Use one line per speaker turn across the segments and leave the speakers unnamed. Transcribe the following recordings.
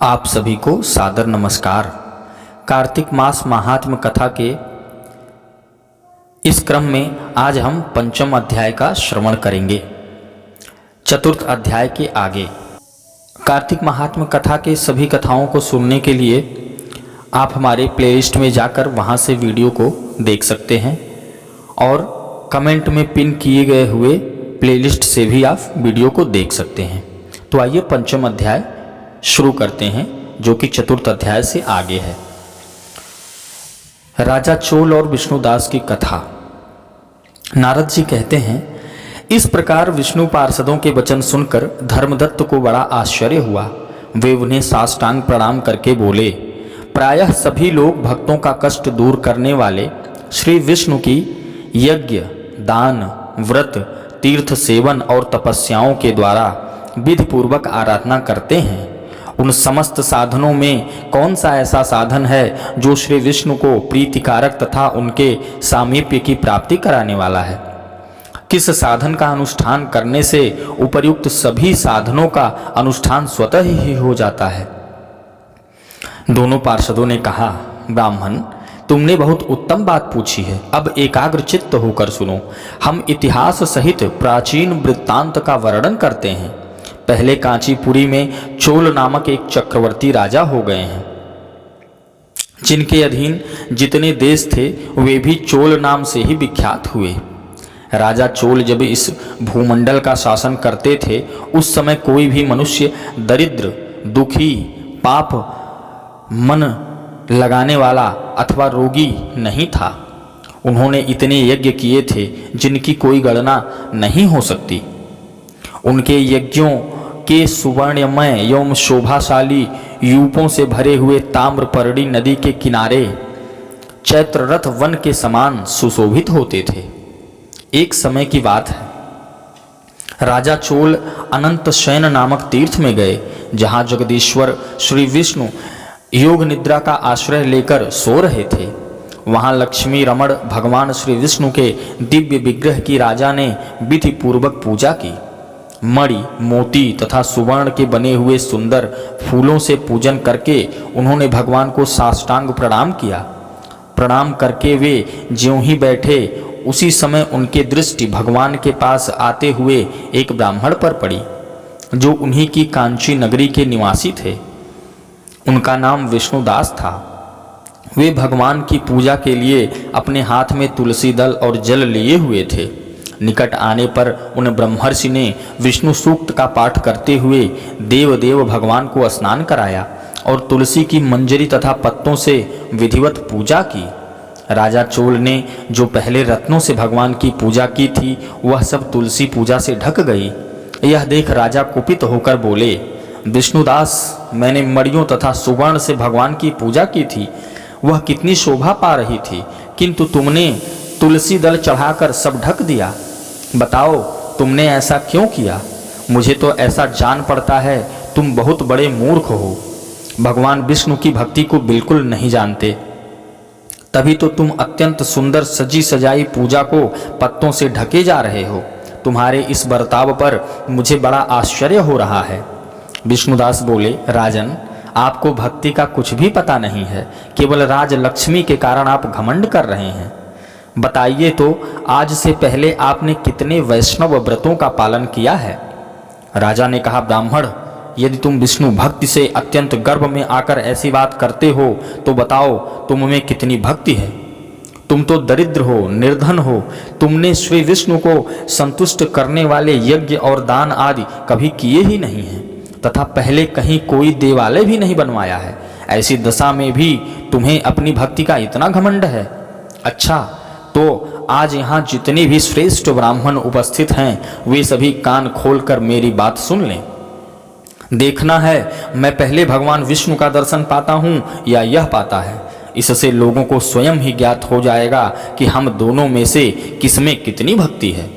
आप सभी को सादर नमस्कार। कार्तिक मास महात्म्य कथा के इस क्रम में आज हम पंचम अध्याय का श्रवण करेंगे। चतुर्थ अध्याय के आगे कार्तिक महात्म्य कथा के सभी कथाओं को सुनने के लिए आप हमारे प्लेलिस्ट में जाकर वहां से वीडियो को देख सकते हैं और कमेंट में पिन किए गए हुए प्लेलिस्ट से भी आप वीडियो को देख सकते हैं। तो आइए पंचम अध्याय शुरू करते हैं, जो कि चतुर्थ अध्याय से आगे है। राजा चोल और विष्णुदास की कथा। नारद जी कहते हैं, इस प्रकार विष्णु पार्षदों के वचन सुनकर धर्मदत्त को बड़ा आश्चर्य हुआ। वे उन्हें साष्टांग प्रणाम करके बोले, प्रायः सभी लोग भक्तों का कष्ट दूर करने वाले श्री विष्णु की यज्ञ, दान, व्रत, तीर्थ सेवन और तपस्याओं के द्वारा विधि पूर्वक आराधना करते हैं। उन समस्त साधनों में कौन सा ऐसा साधन है जो श्री विष्णु को प्रीतिकारक तथा उनके सामीप्य की प्राप्ति कराने वाला है? किस साधन का अनुष्ठान करने से उपर्युक्त सभी साधनों का अनुष्ठान स्वतः ही हो जाता है? दोनों पार्षदों ने कहा, ब्राह्मण, तुमने बहुत उत्तम बात पूछी है। अब एकाग्र चित्त होकर सुनो। हम इतिहास सहित प्राचीन वृत्तांत का वर्णन करते हैं। पहले कांचीपुरी में चोल नामक एक चक्रवर्ती राजा हो गए हैं, जिनके अधीन जितने देश थे वे भी चोल नाम से ही विख्यात हुए। राजा चोल जब इस भूमंडल का शासन करते थे, उस समय कोई भी मनुष्य दरिद्र, दुखी, पाप मन लगाने वाला अथवा रोगी नहीं था। उन्होंने इतने यज्ञ किए थे जिनकी कोई गणना नहीं हो सकती। उनके यज्ञों के सुवर्णमय एवं शोभाशाली यूपों से भरे हुए ताम्रपर्णी नदी के किनारे चैत्ररथ वन के समान सुशोभित होते थे। एक समय की बात है, राजा चोल अनंत शयन नामक तीर्थ में गए, जहां जगदीश्वर श्री विष्णु योग निद्रा का आश्रय लेकर सो रहे थे। वहां लक्ष्मी रमण भगवान श्री विष्णु के दिव्य विग्रह की राजा ने विधि पूर्वक पूजा की। मणि, मोती तथा सुवर्ण के बने हुए सुंदर फूलों से पूजन करके उन्होंने भगवान को साष्टांग प्रणाम किया। प्रणाम करके वे ज्यों ही बैठे, उसी समय उनके दृष्टि भगवान के पास आते हुए एक ब्राह्मण पर पड़ी, जो उन्हीं की कांची नगरी के निवासी थे। उनका नाम विष्णुदास था। वे भगवान की पूजा के लिए अपने हाथ में तुलसी दल और जल लिए हुए थे। निकट आने पर उन ब्रह्मर्षि ने विष्णु सूक्त का पाठ करते हुए देव भगवान को स्नान कराया और तुलसी की मंजरी तथा पत्तों से विधिवत पूजा की। राजा चोल ने जो पहले रत्नों से भगवान की पूजा की थी, वह सब तुलसी पूजा से ढक गई। यह देख राजा कुपित होकर बोले, विष्णुदास, मैंने मणियों तथा सुवर्ण से भगवान की पूजा की थी, वह कितनी शोभा पा रही थी, किंतु तुमने तुलसी दल चढ़ाकर सब ढक दिया। बताओ, तुमने ऐसा क्यों किया? मुझे तो ऐसा जान पड़ता है तुम बहुत बड़े मूर्ख हो, भगवान विष्णु की भक्ति को बिल्कुल नहीं जानते। तभी तो तुम अत्यंत सुंदर सजी सजाई पूजा को पत्तों से ढके जा रहे हो। तुम्हारे इस बर्ताव पर मुझे बड़ा आश्चर्य हो रहा है। विष्णुदास बोले, राजन, आपको भक्ति का कुछ भी पता नहीं है। केवल राज लक्ष्मी के कारण आप घमंड कर रहे हैं। बताइए तो, आज से पहले आपने कितने वैष्णव व्रतों का पालन किया है? राजा ने कहा, ब्राह्मण, यदि तुम विष्णु भक्ति से अत्यंत गर्व में आकर ऐसी बात करते हो तो बताओ, तुम में कितनी भक्ति है? तुम तो दरिद्र हो, निर्धन हो। तुमने श्री विष्णु को संतुष्ट करने वाले यज्ञ और दान आदि कभी किए ही नहीं हैं, तथा पहले कहीं कोई देवालय भी नहीं बनवाया है। ऐसी दशा में भी तुम्हें अपनी भक्ति का इतना घमंड है। अच्छा, तो आज यहाँ जितने भी श्रेष्ठ ब्राह्मण उपस्थित हैं, वे सभी कान खोलकर मेरी बात सुन लें। देखना है मैं पहले भगवान विष्णु का दर्शन पाता हूँ या यह पाता है। इससे लोगों को स्वयं ही ज्ञात हो जाएगा कि हम दोनों में से किसमें कितनी भक्ति है।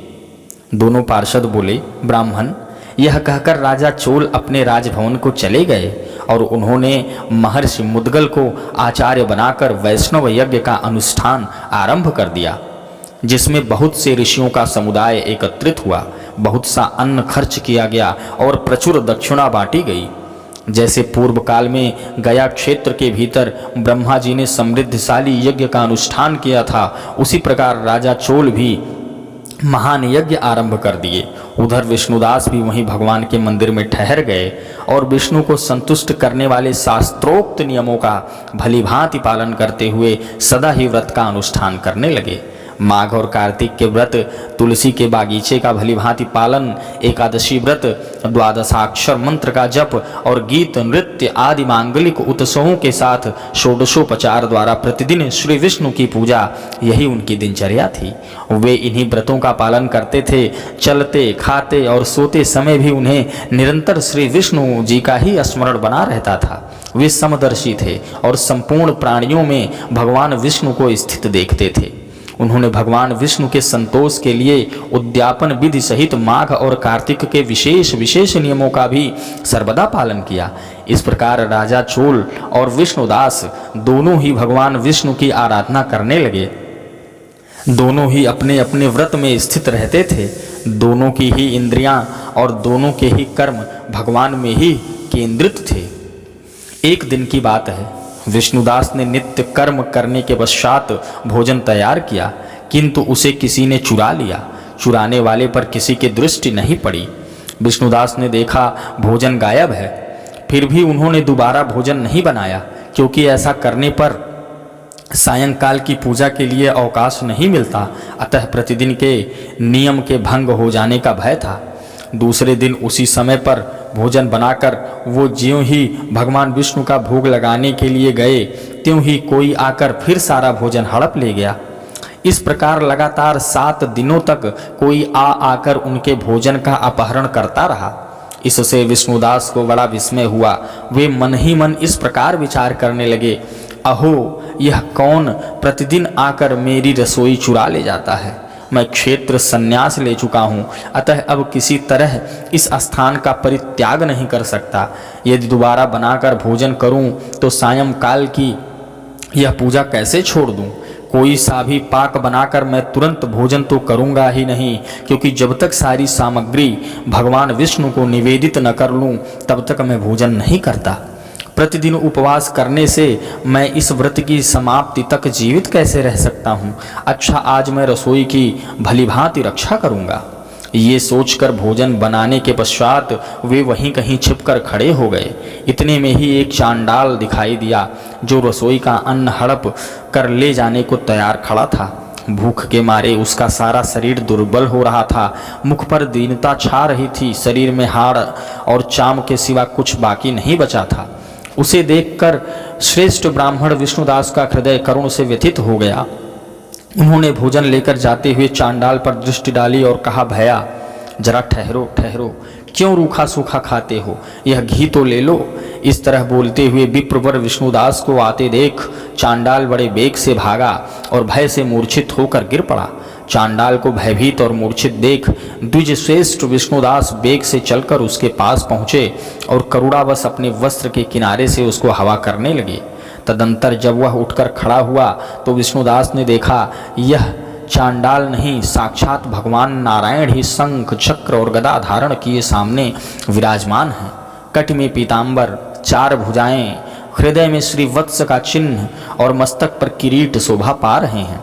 दोनों पार्षद बोले, ब्राह्मण, यह कहकर राजा चोल अपने राजभवन को चले गए और उन्होंने महर्षि मुद्गल को आचार्य बनाकर वैष्णव यज्ञ का अनुष्ठान आरंभ कर दिया, जिसमें बहुत से ऋषियों का समुदाय एकत्रित हुआ। बहुत सा अन्न खर्च किया गया और प्रचुर दक्षिणा बांटी गई। जैसे पूर्व काल में गया क्षेत्र के भीतर ब्रह्मा जी ने समृद्धशाली यज्ञ का अनुष्ठान किया था, उसी प्रकार राजा चोल भी महान यज्ञ आरंभ कर दिए। उधर विष्णुदास भी वहीं भगवान के मंदिर में ठहर गए और विष्णु को संतुष्ट करने वाले शास्त्रोक्त नियमों का भलीभांति पालन करते हुए सदा ही व्रत का अनुष्ठान करने लगे। माघ और कार्तिक के व्रत, तुलसी के बागीचे का भलीभांति पालन, एकादशी व्रत, द्वादशाक्षर मंत्र का जप और गीत नृत्य आदि मांगलिक उत्सवों के साथ षोडशोपचार द्वारा प्रतिदिन श्री विष्णु की पूजा, यही उनकी दिनचर्या थी। वे इन्हीं व्रतों का पालन करते थे। चलते, खाते और सोते समय भी उन्हें निरंतर श्री विष्णु जी का ही स्मरण बना रहता था। वे समदर्शी थे और संपूर्ण प्राणियों में भगवान विष्णु को स्थित देखते थे। उन्होंने भगवान विष्णु के संतोष के लिए उद्यापन विधि सहित माघ और कार्तिक के विशेष नियमों का भी सर्वदा पालन किया। इस प्रकार राजा चोल और विष्णुदास दोनों ही भगवान विष्णु की आराधना करने लगे। दोनों ही अपने अपने व्रत में स्थित रहते थे। दोनों की ही इंद्रियां और दोनों के ही कर्म भगवान में ही केंद्रित थे। एक दिन की बात है, विष्णुदास ने नित्य कर्म करने के पश्चात भोजन तैयार किया, किंतु उसे किसी ने चुरा लिया। चुराने वाले पर किसी की दृष्टि नहीं पड़ी। विष्णुदास ने देखा भोजन गायब है। फिर भी उन्होंने दोबारा भोजन नहीं बनाया, क्योंकि ऐसा करने पर सायंकाल की पूजा के लिए अवकाश नहीं मिलता। अतः प्रतिदिन के नियम के भंग हो जाने का भय था। दूसरे दिन उसी समय पर भोजन बनाकर वो ज्यों ही भगवान विष्णु का भोग लगाने के लिए गए, त्यों ही कोई आकर फिर सारा भोजन हड़प ले गया। इस प्रकार लगातार 7 दिनों तक कोई आकर उनके भोजन का अपहरण करता रहा। इससे विष्णुदास को बड़ा विस्मय हुआ। वे मन ही मन इस प्रकार विचार करने लगे, अहो, यह कौन प्रतिदिन आकर मेरी रसोई चुरा ले जाता है। मैं क्षेत्र संन्यास ले चुका हूँ, अतः अब किसी तरह इस स्थान का परित्याग नहीं कर सकता। यदि दोबारा बनाकर भोजन करूँ तो सायंकाल की यह पूजा कैसे छोड़ दूँ। कोई सा भी पाक बनाकर मैं तुरंत भोजन तो करूँगा ही नहीं, क्योंकि जब तक सारी सामग्री भगवान विष्णु को निवेदित न कर लूँ तब तक मैं भोजन नहीं करता। प्रतिदिन उपवास करने से मैं इस व्रत की समाप्ति तक जीवित कैसे रह सकता हूँ। अच्छा, आज मैं रसोई की भलीभांति रक्षा करूँगा। ये सोचकर भोजन बनाने के पश्चात वे वहीं कहीं छिपकर खड़े हो गए। इतने में ही एक चांडाल दिखाई दिया, जो रसोई का अन्न हड़प कर ले जाने को तैयार खड़ा था। भूख के मारे उसका सारा शरीर दुर्बल हो रहा था। मुख पर दीनता छा रही थी। शरीर में हाड़ और चाम के सिवा कुछ बाकी नहीं बचा था। उसे देखकर श्रेष्ठ ब्राह्मण विष्णुदास का हृदय करुण से व्यथित हो गया। उन्होंने भोजन लेकर जाते हुए चांडाल पर दृष्टि डाली और कहा, भैया जरा ठहरो ठहरो, क्यों रूखा सूखा खाते हो, यह घी तो ले लो। इस तरह बोलते हुए विप्रवर विष्णुदास को आते देख चांडाल बड़े बेग से भागा और भय से मूर्छित होकर गिर पड़ा। चांडाल को भयभीत और मूर्छित देख द्विज श्रेष्ठ विष्णुदास बेग से चलकर उसके पास पहुँचे और करुणावश अपने वस्त्र के किनारे से उसको हवा करने लगे। तदंतर जब वह उठकर खड़ा हुआ तो विष्णुदास ने देखा, यह चांडाल नहीं, साक्षात भगवान नारायण ही शंख चक्र और गदा धारण किए सामने विराजमान हैं। कट में पीतांबर, 4 भुजाएं, हृदय में श्रीवत्स का चिन्ह और मस्तक पर किरीट शोभा पा रहे हैं।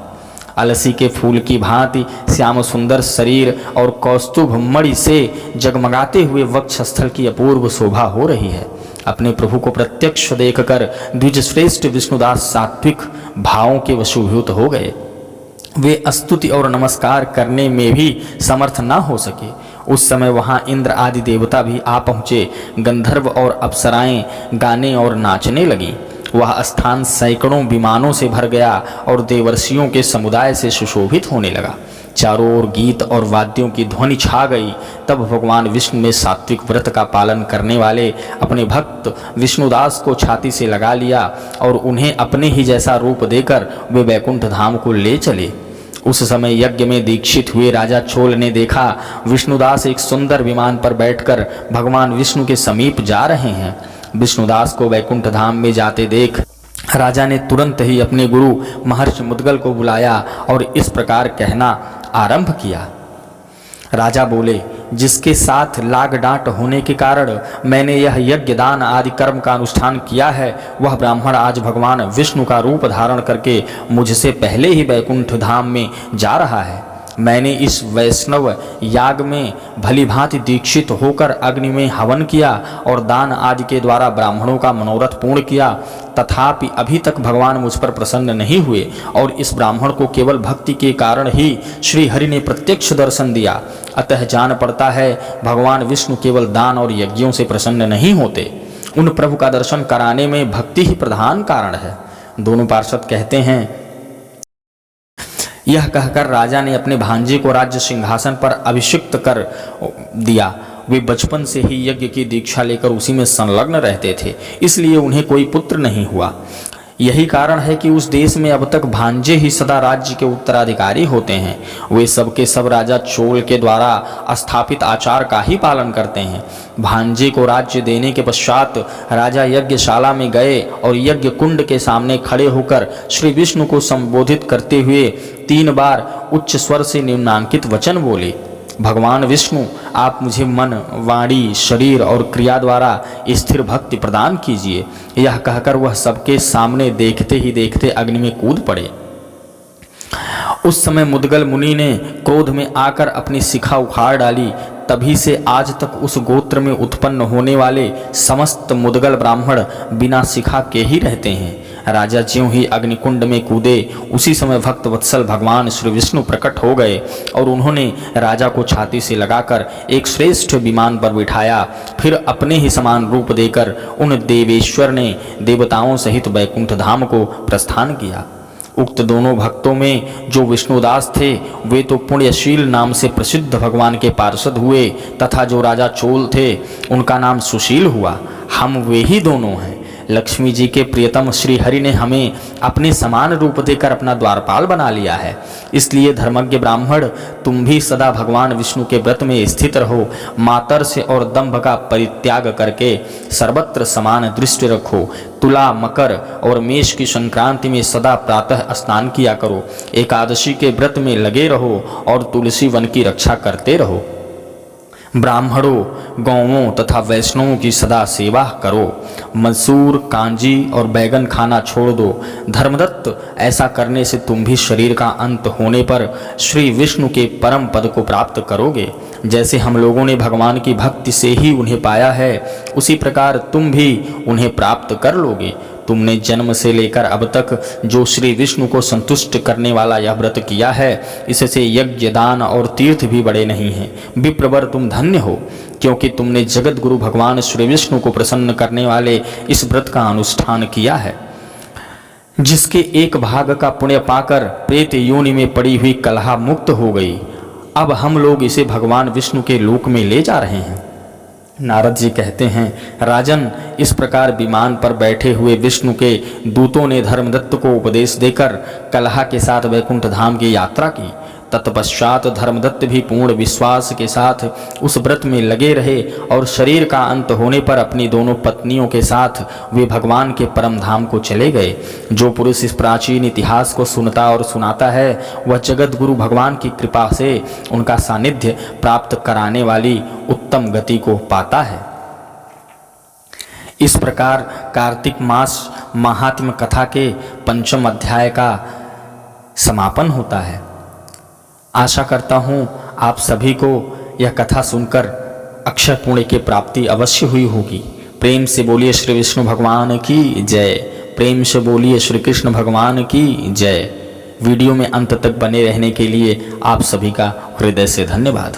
अलसी के फूल की भांति श्याम सुंदर शरीर और कौस्तुभ मणि से जगमगाते हुए वक्षस्थल की अपूर्व शोभा हो रही है। अपने प्रभु को प्रत्यक्ष देखकर द्विजश्रेष्ठ विष्णुदास सात्विक भावों के वशीभूत हो गए। वे स्तुति और नमस्कार करने में भी समर्थ न हो सके। उस समय वहां इंद्र आदि देवता भी आ पहुँचे। गंधर्व और अप्सराएं गाने और नाचने लगी। वह स्थान सैकड़ों विमानों से भर गया और देवर्षियों के समुदाय से सुशोभित होने लगा। चारों ओर गीत और वाद्यों की ध्वनि छा गई। तब भगवान विष्णु ने सात्विक व्रत का पालन करने वाले अपने भक्त विष्णुदास को छाती से लगा लिया और उन्हें अपने ही जैसा रूप देकर वे वैकुंठ धाम को ले चले। उस समय यज्ञ में दीक्षित हुए राजा चोल ने देखा विष्णुदास एक सुंदर विमान पर बैठकर भगवान विष्णु के समीप जा रहे हैं। विष्णुदास को वैकुंठ धाम में जाते देख राजा ने तुरंत ही अपने गुरु महर्षि मुद्गल को बुलाया और इस प्रकार कहना आरंभ किया। राजा बोले, जिसके साथ लाग डांट होने के कारण मैंने यह यज्ञ दान आदि कर्म का अनुष्ठान किया है, वह ब्राह्मण आज भगवान विष्णु का रूप धारण करके मुझसे पहले ही वैकुंठ धाम में जा रहा है। मैंने इस वैष्णव याग में भली भांति दीक्षित होकर अग्नि में हवन किया और दान आदि के द्वारा ब्राह्मणों का मनोरथ पूर्ण किया, तथापि अभी तक भगवान मुझ पर प्रसन्न नहीं हुए और इस ब्राह्मण को केवल भक्ति के कारण ही श्री हरि ने प्रत्यक्ष दर्शन दिया। अतः जान पड़ता है भगवान विष्णु केवल दान और यज्ञों से प्रसन्न नहीं होते, उन प्रभु का दर्शन कराने में भक्ति ही प्रधान कारण है। दोनों पार्षद कहते हैं, यह कहकर राजा ने अपने भांजे को राज्य सिंहासन पर अभिषिक्त कर दिया। वे बचपन से ही यज्ञ की दीक्षा लेकर उसी में संलग्न रहते थे, इसलिए उन्हें कोई पुत्र नहीं हुआ। यही कारण है कि उस देश में अब तक भांजे ही सदा राज्य के उत्तराधिकारी होते हैं। वे सब के सब राजा चोल के द्वारा स्थापित आचार का ही पालन करते हैं। भांजे को राज्य देने के पश्चात राजा यज्ञशाला में गए और यज्ञ कुंड के सामने खड़े होकर श्री विष्णु को संबोधित करते हुए 3 बार उच्च स्वर से निम्नांकित वचन बोले, भगवान विष्णु, आप मुझे मन, वाणी, शरीर और क्रिया द्वारा स्थिर भक्ति प्रदान कीजिए। यह कहकर वह सबके सामने देखते ही देखते अग्नि में कूद पड़े। उस समय मुद्गल मुनि ने क्रोध में आकर अपनी शिखा उखाड़ डाली। तभी से आज तक उस गोत्र में उत्पन्न होने वाले समस्त मुद्गल ब्राह्मण बिना शिखा के ही रहते हैं। राजा ज्यों ही अग्निकुंड में कूदे, उसी समय भक्त वत्सल भगवान श्री विष्णु प्रकट हो गए और उन्होंने राजा को छाती से लगाकर एक श्रेष्ठ विमान पर बिठाया। फिर अपने ही समान रूप देकर उन देवेश्वर ने देवताओं सहित वैकुंठ धाम को प्रस्थान किया। उक्त दोनों भक्तों में जो विष्णुदास थे वे तो पुण्यशील नाम से प्रसिद्ध भगवान के पार्षद हुए, तथा जो राजा चोल थे उनका नाम सुशील हुआ। हम वे ही दोनों हैं। लक्ष्मी जी के प्रियतम श्री हरि ने हमें अपने समान रूप देकर अपना द्वारपाल बना लिया है। इसलिए धर्मज्ञ ब्राह्मण, तुम भी सदा भगवान विष्णु के व्रत में स्थित रहो। मातर से और दंभ का परित्याग करके सर्वत्र समान दृष्टि रखो। तुला, मकर और मेष की संक्रांति में सदा प्रातः स्नान किया करो। एकादशी के व्रत में लगे रहो और तुलसी वन की रक्षा करते रहो। ब्राह्मणों, गौवों तथा वैष्णवों की सदा सेवा करो। मसूर, कांजी और बैगन खाना छोड़ दो। धर्मदत्त, ऐसा करने से तुम भी शरीर का अंत होने पर श्री विष्णु के परम पद को प्राप्त करोगे। जैसे हम लोगों ने भगवान की भक्ति से ही उन्हें पाया है, उसी प्रकार तुम भी उन्हें प्राप्त कर लोगे। तुमने जन्म से लेकर अब तक जो श्री विष्णु को संतुष्ट करने वाला यह व्रत किया है, इससे यज्ञ, दान और तीर्थ भी बड़े नहीं हैं। विप्रवर, तुम धन्य हो, क्योंकि तुमने जगत गुरु भगवान श्री विष्णु को प्रसन्न करने वाले इस व्रत का अनुष्ठान किया है। जिसके एक भाग का पुण्य पाकर प्रेत योनि में पड़ी हुई कलहा मुक्त हो गई। अब हम लोग इसे भगवान विष्णु के लोक में ले जा रहे हैं। नारद जी कहते हैं, राजन, इस प्रकार विमान पर बैठे हुए विष्णु के दूतों ने धर्मदत्त को उपदेश देकर कलहा के साथ वैकुंठ धाम की यात्रा की। तत्पश्चात धर्मदत्त भी पूर्ण विश्वास के साथ उस व्रत में लगे रहे और शरीर का अंत होने पर अपनी दोनों पत्नियों के साथ वे भगवान के परम धाम को चले गए। जो पुरुष इस प्राचीन इतिहास को सुनता और सुनाता है, वह जगत गुरु भगवान की कृपा से उनका सानिध्य प्राप्त कराने वाली उत्तम गति को पाता है। इस प्रकार कार्तिक मास महात्म्य कथा के 5वें अध्याय का समापन होता है। आशा करता हूँ आप सभी को यह कथा सुनकर अक्षय पुण्य की प्राप्ति अवश्य हुई होगी। प्रेम से बोलिए श्री विष्णु भगवान की जय। प्रेम से बोलिए श्री कृष्ण भगवान की जय। वीडियो में अंत तक बने रहने के लिए आप सभी का हृदय से धन्यवाद।